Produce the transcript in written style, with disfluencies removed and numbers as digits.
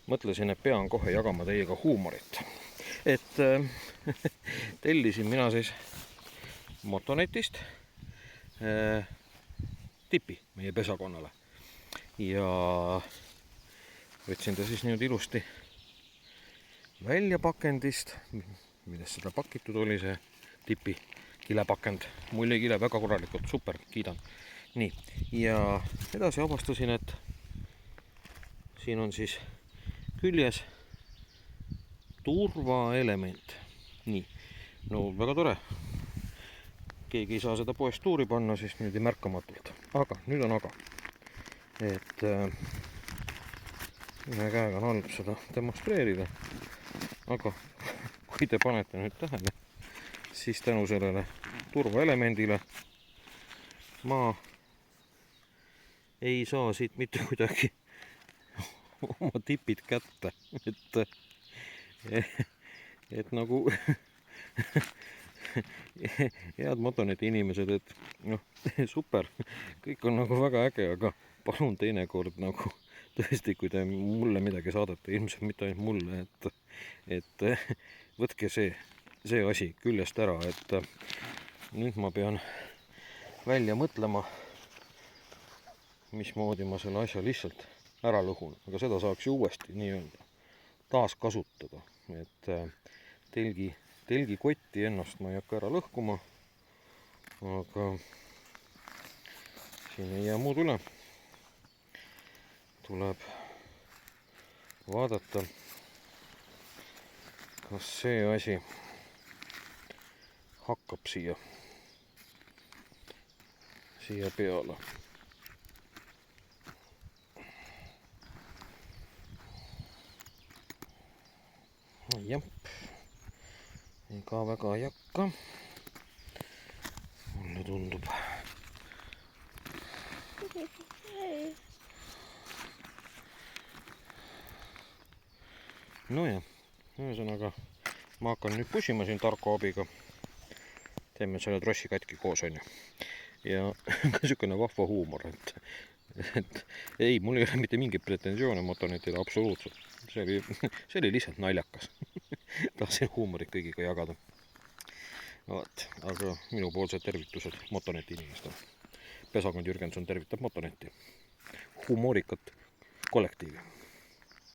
mõtlesin, et pean kohe jagama teiega huumorit. Et tellisin mina siis Motonetist tipi meie pesakonnale. Ja võtsin ta siis nüüd ilusti välja pakendist, millest seda pakitud oli, see tipi kilepakend. Muljekile väga korralikult, super, kiidan. Nii, ja edasi avastasin, et siin on siis küljes turvaelement. Nii, no väga tore. Keegi ei saa seda poest tuuri panna, siis nüüd märkamatult. Aga, nüüd on aga. Et ühe käega on halb seda demonstreerida. Aga kui te panete nüüd tähele, siis tänu sellele turvaelemendile ma ei saa siit mitte kuidagi oma tipid kätte. Et nagu head Motoneti inimesed, et noh, super, kõik on nagu väga äge, aga palun teinekord nagu tõesti, kui te mulle midagi saadate, ilmselt mitte ainult mulle, et võtke see asi küljest ära, et nüüd ma pean välja mõtlema, mismoodi ma selle asja lihtsalt ära lõhun, aga seda saaks ju uuesti nii-öelda taaskasutada, et telgikotti ennast ma ei hakka ära lõhkuma, aga siin ei jää muud üle. Tuleb vaadata, kas see asi hakkab siia peale. Jah, ega väga ei hakka. Mulle tundub. Nojah, ühesõnaga ma hakkan nüüd pusima siin Tarko abiga. Teeme selle trossi katki koos, on ju. Ja niisugune vahva huumor, et ei, mul ei ole mitte mingeid pretensioone Motonetile, absoluutselt. See oli lihtsalt naljakas. Tahtsin huumorit kõigiga jagada. Vaat, aga minupoolsed tervitused Motoneti inimestele. Pesakond Jürgenson tervitab Motoneti. Humoorikat kollektiivi.